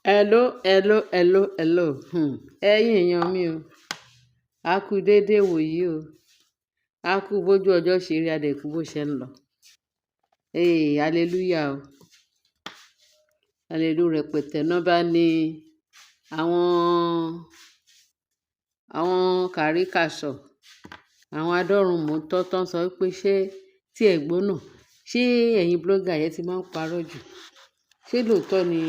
Hello. Ẹ̀yin èèyàn mi o, a kú déédéé wòyí o, a kú bójú ọjọ́ ṣe rí, a dẹ̀ kú bó ṣe ń lọ. Hallelujah o, hallelujah rẹpẹtẹ náà bá ní àwọn kàríkàsọ̀, àwọn adọ́rùnmọ́ tọ́tọ́ sọ pé ṣé tí ẹ̀ gbóná, ṣé ẹ̀yin blogger yẹn ti máa ń parọ́ jù? Ṣé lóòótọ́ ni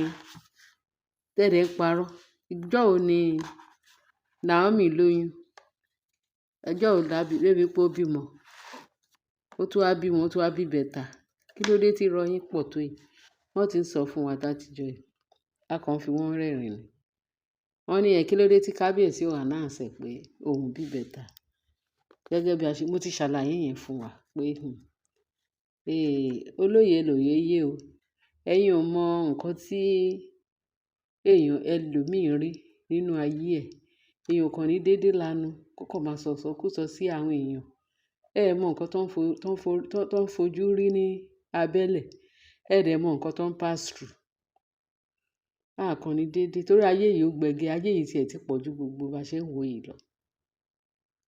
tẹ́lẹ̀ ń parọ́? Ìjọ́ wo ni Naomi lóyún? Ọjọ́ wo débi pé ó bímọ? Ó tún wá bímọ, ó tún wá bí ìbẹta. Kí ló dé tí irọ́ yín pọ̀ tó yìí? Wọ́n ti ń sọ fún wa látijọ́ yìí. A kàn fi wọ́n rẹ́rìn-ín ni. Wọ́n ní kí ló dé tí kábíyèsí ò announce pé òun bí ìbẹta. Gẹ́gẹ́ bí mo ti ṣàlàyé yẹn fún wa pé olóye lòye yé o. Ẹ̀yin ò mọ nǹkan tí èèyàn ẹlòmíì rí nínú ayé ẹ̀. Èèyàn kàn ní dédé lanu kó kàn máa sọ̀sọkúsọ sí àwọn èèyàn. Ẹ mọ nǹkan tó ń fojú rí ní abẹ́lẹ̀. Ẹ dẹ̀ mọ nǹkan tó ń pass through. A kàn ní dédé torí ayé yìí ó gbẹgẹ, ayé yìí tiẹ̀ ti pọ̀ ju gbogbo bá ṣe ń wò yìí lọ.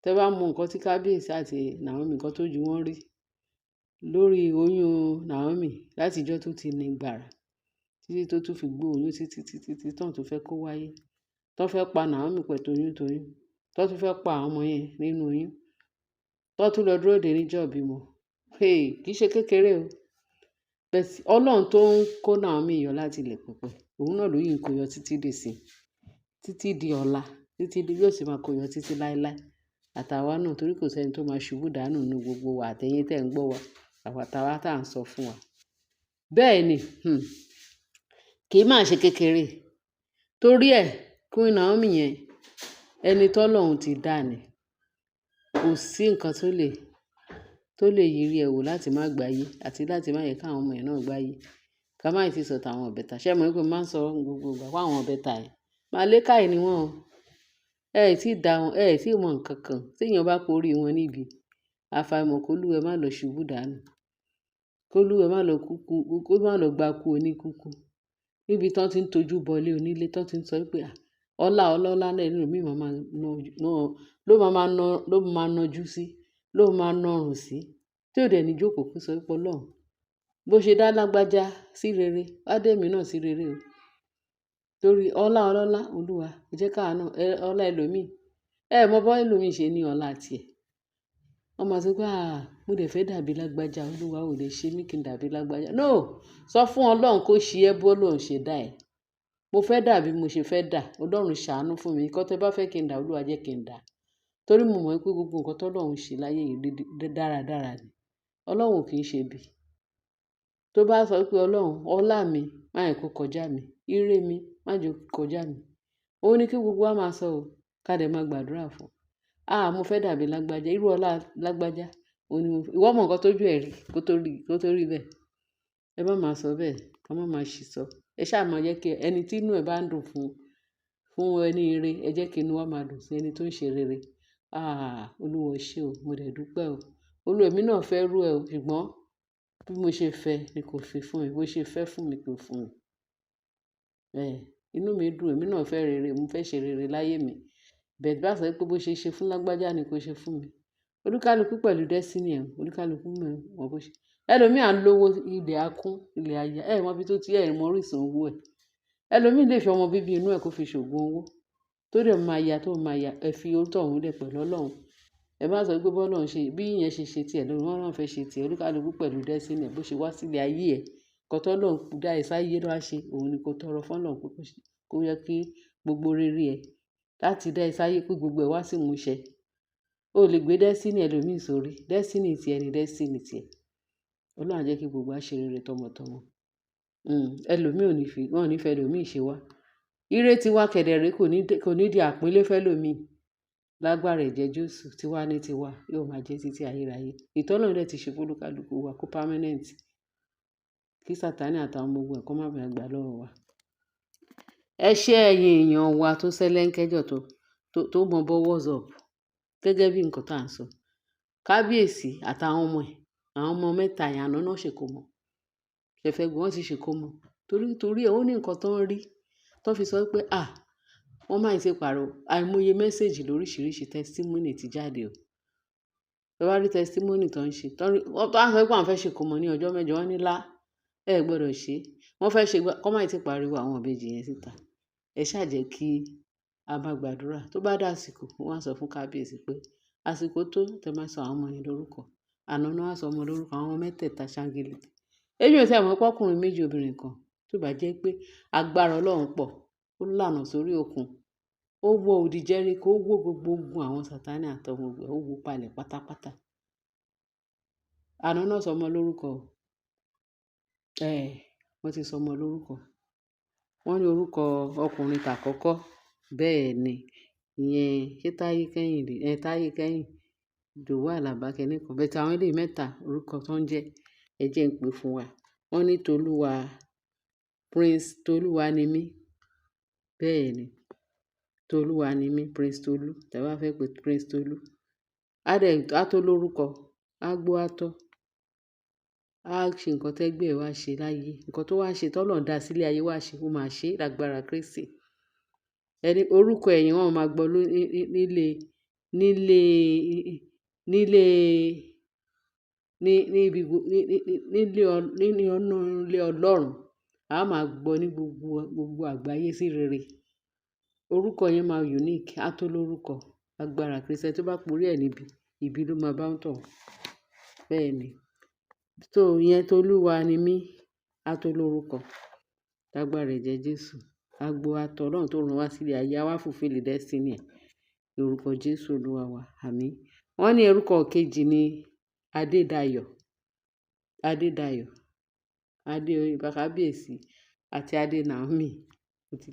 Tẹ́ bá mọ nǹkan tí kábíyèsí àti Naomi nǹkan tó ju wọ́n rí lórí oyún Naomi láti ìjọ́ tó ti ní gbàrà títí tó tún fi gbó oyún títí tán tó fẹ́ kó wáyé. Tán fẹ́ pa Naomi pẹ̀ toyúntoyún. Tán tún fẹ́ pa àwọn ọmọ yẹn nínú oyún. Tán tún lọ dúró dè níjọ́ ìbímọ. Kì í ṣe kékeré o. Ọlọ́run tó ń kó Naomi yọ láti ilẹ̀ pẹ̀pẹ̀, òun náà ló yìí ń kó yọ títí dì sí, títí di ọ̀la, títí di yóò sì máa kó yọ títí láéláé. Àtàwa náà torí kò sẹ́ni tó máa ṣubú dànù nínú gbogbo wa àtẹ̀yin tẹ̀ ń gbọ́ wa. Àtàwa tá à ń sọ fún wa. Bẹ́ẹ̀ ni, kì í máa ṣe kékeré. Torí ẹ̀, Queen Naomi yẹn, ẹni tọ́lọ́run ti dá ni. Kò sí nǹkan tó lè yiri ẹ̀ wò láti má gbáyé àti láti má yẹ káwọn ọmọ ẹ̀ náà gbáyé. Ká má ì tí sọ tàwọn ìbẹta. Ṣé ẹ mọ̀ pé mo máa ń sọ gbogbo ìgbà pé àwọn ìbẹta yìí màlékà ni wọ́n o. Ẹ ì tí dá wọn, ẹ ì tí mọ nǹkan kan. Tí èèyàn bá porí wọn níbi, àfàìmọ̀ k'Olúwa má lọ ṣubú dànù. K'Olúwa má lọ kó má lọ gba kú oníkúkú. Níbi tán ti ń tojú bọlé onílé, tán ti ń sọ pé ọlọ́lá náà ẹlòmíì ló máa nájú sí, ló máa nọrùn sí. Tí ò dẹ̀ ní jókòó kó sọ pé Ọlọ́run bó ṣe dá lágbájá sí rere, wá dé mi náà sí rere o. Torí ọlọ́lá Olúwa, jẹ́ ká náà ọlá ẹlòmíì. Ẹ mọ bọ́ ẹlòmíì ṣe ní ọlá tiẹ̀. Wọ́n máa sọ pé mo dẹ̀ fẹ́ dàbí lágbájá, Olúwa ò lè ṣe mí kí n dàbí lágbájá. No! Sọ fún Ọlọ́run kó ṣe ẹ́ bó Ọlọ́run ṣe dá ẹ. Mo fẹ́ dàbí mo ṣe fẹ́ dà. Ọlọ́run ṣàánú fún mi. Nǹkan tẹ́ bá fẹ́ kí n dà, Olúwa jẹ́ kí n dà. Torí mo mọ̀ pé gbogbo nǹkan tó Ọlọ́run ṣe láyé yìí dáradára ni. Ọlọ́run kì í ṣe ibi. Tó bá sọ pé Ọlọ́run, ọlá mi má jẹ́ kó kọjá mi, ire mi má jẹ́ kó kọjá mi. Ó ní kí gbogbo wa máa sọ o, ká dẹ̀ máa gbàdúrà fún. Mo fẹ́ dàbí lágbájá, irú ọlá lágbájá. Ìwọ mọ nǹkan tójú ẹ̀ rí kó tó rí bẹ́ẹ̀. Ẹ má máa sọ bẹ́ẹ̀, ká má máa ṣì sọ. Ẹ ṣáà máa jẹ́ kí ẹni tí inú ẹ̀ bá ń dùn fún ẹni ire, ẹ jẹ́ kí inú wa máa dùn sí ẹni tó ń ṣe rere. Olúwa o ṣé o, mo dẹ̀ dúpẹ́ o. Olúwa èmi náà fẹ́ rú ẹ o, ṣùgbọ́n bí mo ṣe fẹ́ ni kò fi fún mi, bó ṣe fẹ́ fún mi kò fún mi. Inú mi dùn, èmi náà fẹ́ rere, mo fẹ́ ṣe rere láyé mi. Bẹ̀ẹ̀ bá sọ pé bó ṣe ṣe fún lágbájá ni kò ṣe fún mi. Olúkálùkù pẹ̀lú destiny ẹ̀, olúkálùkù mọ̀ bó ṣe. Ẹlòmíì á lówó ilẹ̀ á kún, ilẹ̀ á yá. Ẹ mọ ibi tó ti mọ orísun owó ẹ̀. Ẹlòmíì lè fi ọmọ bíbí inú ẹ̀ kó fi ṣògùn owó. Tó dẹ̀ máa ya, ẹ fi orúkọ òun lẹ̀ pẹ̀lú Ọlọ́run. Ẹ má sọ pé bọ́lọ́run ṣe, bí ìyẹn ṣe tiẹ̀ lórí wọn náà fẹ́ ṣe tiẹ̀. Olúkálùkù pẹ̀lú destiny ẹ̀ bó ṣe wá sílé ayé ẹ̀. Nǹkan tó Ọlọ́run dá ẹ sáyé ló wá ṣe, òun ni kó tọrọ fún Ọlọ́run pé kó yẹ kí gbogbo rere ẹ̀ láti dá ẹ sáyé pé gbogbo ẹ̀ wá sí ìmúṣẹ. O lè gbé destiny ẹlòmíì sórí. Destiny tiẹ̀ ni destiny tiẹ̀. Ọlọ́run á jẹ́ kí gbogbo wa ṣe rere tọmọtọmọ. Ẹlòmíì wọn ò ní fẹ́ ẹlòmíì ṣe wá. Ire tiwa kẹ̀dẹ̀rẹ́ kò ní di àpínlé fẹ́ lòmíì. Lágbára ẹ̀jẹ̀ Jésù tiwa ní tiwa yóò máa jẹ́ títí ayérayé. Ìtọ́lọ́run dẹ̀ ti ṣe fún olúkálùkù wa kó permanent. Kí Sátánì àtàwọn ọmọ ogun ẹ̀ kó má bàa gbà lọ́wọ́ wa. Ẹ ṣé ẹ̀yin èèyàn wa tó sẹ́lẹ̀ńkẹ́jọ tó mọ bọ́wọ́s up gẹ́gẹ́ bí nǹkan tá à ń sọ. Kábíyèsí àtàwọn ọmọ ẹ̀, àwọn ọmọ mẹ́ta yẹn àná náà ṣèkómọ. Ṣẹ̀fẹ̀ gbọ́n ti ṣèkómọ. Torí ẹ̀ ó ní nǹkan tó ń rí tó fi sọ pé wọ́n máa ń ṣe pààrọ̀ àìmọye mẹ́sẹ̀gì lóríṣiríṣi testimony ti jáde o. Ẹ wá rí testimony tó ń ṣe tó á sọ pé àwọn fẹ́ ṣe ìkómọ ní ọjọ́ mẹ́jọ wọ́n ní ẹ gbọ́dọ̀ ṣe wọ́n fẹ́ ṣe kọ́ máa ti pariwo àwọn ìbejì yẹn síta. Ẹ ṣáà jẹ́ kí a máa gbàdúrà tó bá dé àsìkò wọ́n á sọ fún kábíyèsí pé àsìkò tó tẹ máa sọ àwọn ọmọ yẹn lórúkọ. Àná náà á sọ ọmọ lórúkọ àwọn ọmọ mẹ́tẹ̀ẹ̀ta ṣáńgìlìtì. Èmi ò tí àwọn ọkùnrin méjì obìnrin kan tó bá jẹ́ pé agbára Ọlọ́run pọ̀ ó lànà sórí òkun ó wó odi Jẹ́ríkò ó wó gbogbo ogun àwọn Sátánì àtọmọ ogun ó wó palẹ̀ pátápátá. Àná náà sọ ọmọ lórúkọ wọ́n ti sọ ọmọ lórúkọ. Wọ́n ní orúkọ ọkùnrin tàkọ́kọ́ bẹ́ẹ̀ ni ìyẹn ṣé Táyé Kẹ́hìn Ìdòwú Àlàbá kẹ́nìkan bẹ́ẹ̀ tí àwọn ilé mẹ́ta orúkọ tó ń jẹ́ ẹ jẹ́ ń pè fún wa. Wọ́n ní Prince Tolúwanimí bẹ́ẹ̀ ni Tolúwanimí Prince Tolú tẹ́ bá fẹ́ pé Prince Tolú á tó lórúkọ á gbó á tọ́ á ṣe nǹkan tẹ́gbẹ́ ẹ̀ wá ṣe láyé nǹkan tó wá ṣe tọ́lọ́run dá sílé ayé wá ṣe ó máa ṣe lágbára Kristi. Ẹni orúkọ ẹ̀yìn wọn máa gbọ́ nílé Ọlọ́run a máa gbọ́ ní gbogbo àgbáyé sí rere. Orúkọ yẹn máa unique á tó lórúkọ lágbára Kristi tó bá porí ẹ̀ níbi ibi ló máa bá ń tọ̀ bẹ́ẹ̀ ni. So ìyẹn Tolúwanimí á tó lórúkọ lágbára ẹ̀jẹ̀ Jésù agbo atọ Ọlọ́run tó rán wá sílé ayé á wá fulfill destiny ẹ̀ lórúkọ Jésù Olúwa wa àmín. Wọ́n ní orúkọ kejì ní Adédayọ̀ Kábíyèsí àti Adé Naomi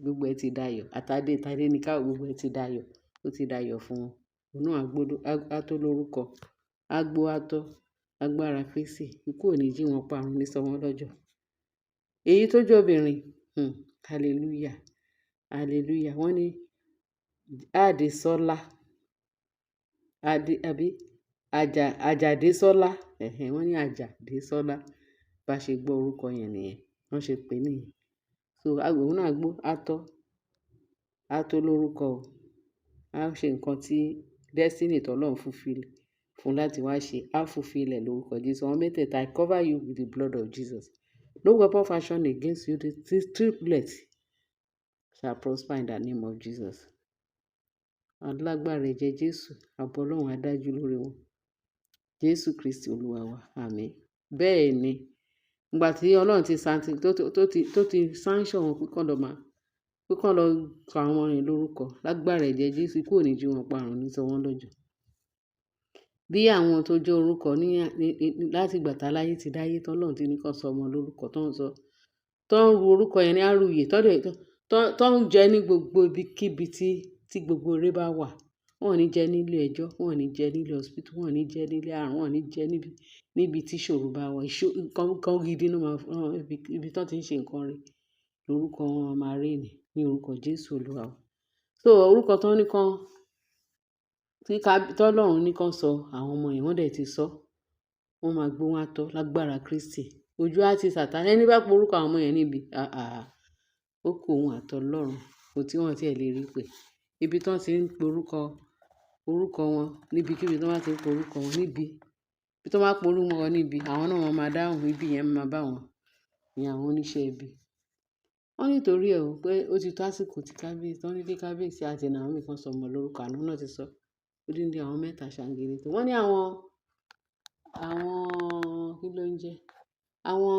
gbogbo ẹ̀ ti dayọ̀ àtàdé tàdé ní káwọ́ gbogbo ẹ̀ ti dayọ̀ ó ti dayọ̀ fún wọn. Òun náà á tó lórúkọ agbo atọ agbára Kristi ikú ò ní jí wọn parun ní sọ wọn lọ́jọ́. Èyí tó jẹ́ obìnrin hallelujah wọ́n ní Àdésọ́lá Àjàdésọ́lá wọ́n ní Àjàdésọ́lá bá ṣe gbọ́ orúkọ yẹn nìyẹn wọ́n ṣe pè nìyẹn. So òun náà gbó á tó lórúkọ o á ṣe nǹkan tí destiny tọ́lọ́run fulfill fún láti wá ṣe á fulfill ẹ̀ lórúkọ Jésù. Àwọn mẹ́tẹ̀ẹ̀ta I cover you with the blood of Jesus. No weapon fashioned against you this triplet shall prosper in the name of Jesus. Alágbára ẹ̀jẹ̀ Jésù ààbò Ọlọ́run á dájú lórí wọn. Jésù Kristi Olúwa wa àmín. Bẹ́ẹ̀ ni ìgbà tí Ọlọ́run tó ti sanction wọn pé kán lọ sọ àwọn ọmọ yẹn lórúkọ lágbára ẹ̀jẹ̀ Jésù ikú ò ní jí wọn parun ní sọ wọ́n lọ́jọ́. Bí àwọn tó jẹ́ orúkọ láti ìgbà táláyé ti dáyé tọ́lọ́run ti ní kán sọ ọmọ lórúkọ tó ń ru orúkọ yẹn ní àrùyè tó ń jẹ ní gbogbo ibikíbi tí gbogbo eré bá wà. Wọn ò ní jẹ nílé ẹjọ́ wọn ò ní jẹ nílé hospital wọn ò ní jẹ nílé àrùn wọn ò ní jẹ níbi tí ìṣòro bá wà nǹkan gidi náà máa ibi tó ti ń ṣe nǹkan rẹ̀ lórúkọ wọn máa rí ní orúkọ Jésù Olúwa wa. So orúkọ tó ní kan tọ́lọ́run ní kan sọ àwọn ọmọ yẹn wọ́n dẹ̀ ti sọ wọ́n máa gbó wọn á tọ́ lágbára Kristi ojú á ti Sátánì ẹni bá porúkọ àwọn ọmọ yẹn níbi ó kó òun àtọlọ́run kò tí wọ́n tiẹ̀ lè rí pé ibi tó ti ń porúkọ wọn níbikíbi tó bá ti ń porúkọ wọn níbi bí tó bá porúkọ wọn níbi àwọn náà wọn máa dáhùn ibi yẹn máa bá wọn ní àwọn oníṣẹ́ ibi. Wọ́n nítorí ẹ̀ pé ó ti tó àsìkò tí kábíyèsí wọ́n ní kí kábíyèsí àti Naomi kan sọ ọmọ lórúkọ àná náà ti sọ ó dín ní àwọn mẹ́ta ṣàǹgìrìtì. Wọ́n ní àwọn kí ló ń jẹ́ àwọn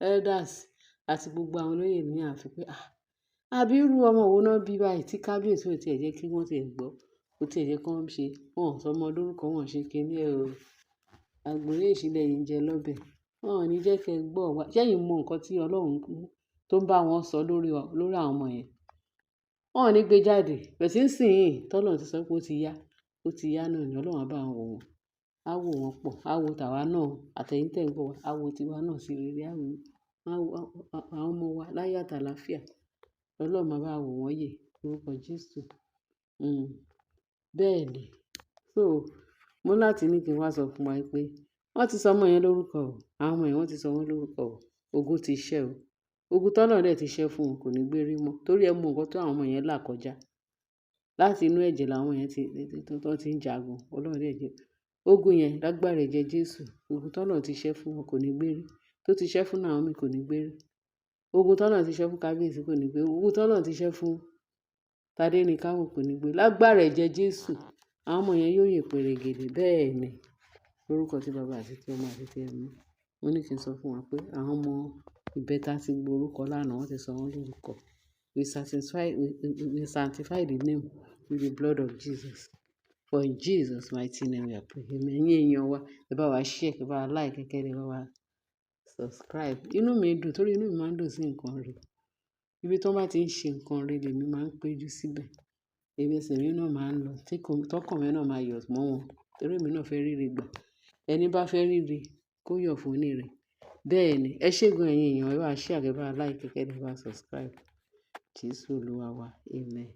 elders àti gbogbo àwọn olóyè ní àfi pé àbí irú ọmọ wo náà bí báyìí tí kábíyèsí ò tiẹ̀ jẹ́ kí wọ́n tiẹ̀ gbọ́ ó tiẹ̀ jẹ́ kí wọ́n ṣe wọn sọ ọmọ lórúkọ wọn ṣe kíní ẹ̀ o àgbòyé ìṣílẹ̀ yìí ń jẹ lọ́bẹ̀ wọn ò ní jẹ́ kẹ́ gbọ́ wa ṣẹ́yìn mọ nǹkan tí Ọlọ́run tó ń bá wọn sọ lórí àwọn ọmọ yẹn wọn ò ní gbé jáde bẹ̀sí ń sìn yìí tọ́lọ́run ti sọ pé ó ti yá náà ni Ọlọ́run á bá wọn wò wọ́n á wò wọ́n pọ̀ á wo tàwa náà àtẹ̀yìntẹ̀ ń gbọ́ wa á wo tiwa náà sí rere á wo àwọn ọmọ wa láyé àtàlàáfíà Ọlọ́run máa bá wò wọ́n yè lórúkọ Jésù. Bẹ́ẹ̀ ni so mo láti ní kí n wá sọ fún wa pé wọ́n ti sọ ọmọ yẹn lórúkọ o àwọn ọmọ yẹn wọ́n ti sọ wọ́n lórúkọ o ògo ti ṣẹ́ o ogun tọ́lọ́run dẹ̀ ti ṣẹ́ fún wọn kò ní gbérí mọ́ torí ẹ mọ nǹkan tó àwọn ọmọ yẹn là kọjá láti inú ẹ̀jẹ̀ làwọn yẹn ti ń jagun ọlọ́run dẹ̀ jẹ́ ogun yẹn lágbára ẹ̀jẹ̀ Jésù ogun tọ́lọ́run ti ṣẹ́ fún wọn kò ní gbérí tó ti ṣẹ́ fún Naomi kò ní gbérí ogun tọ́lọ́run ti ṣẹ́ fún kábíyèsí kò ní gbérí ogun tọ́lọ́run ti ṣẹ́ fún Tádéníkàwò kò ní gbérí lágbára ẹ̀jẹ̀ Jésù àwọn ọmọ yẹn yóò yè pèrègèdè bẹ́ẹ̀ ni lórúkọ tí bàbá àti tí ọmọ àti tí ẹ̀mí wọn ní kí n sọ fún wa pé àwọn ọmọ ìbẹ́ta ti gborúkọ lánàá wọ́n ti sọ wọ́n lórúkọ we sanctify the name with the blood of Jesus for in Jesus mighty name we are praying ẹ̀yin èèyàn wa ẹ bá wa share ẹ bá wa like kẹ́kẹ́ ẹ bá wa subscribe inú mi dùn torí inú mi máa ń dùn sí nǹkan rẹ̀ ibi tó bá ti ń ṣe nǹkan rẹ̀ lèmi máa ń péjú síbẹ̀ èmi sì mi náà máa ń lọ tọkàn mi náà máa yọ̀ mọ́ wọn torí èmi náà fẹ́ ríre gbà ẹni bá fẹ́ ríre kó yọ̀ fún ní rẹ̀ bẹ́ẹ̀ ni ẹ ṣégun ẹ̀yin èèyàn ẹ bá share ẹ bá like kẹ́kẹ́ ẹ bá subscribe Jésù Olúwa wa amen.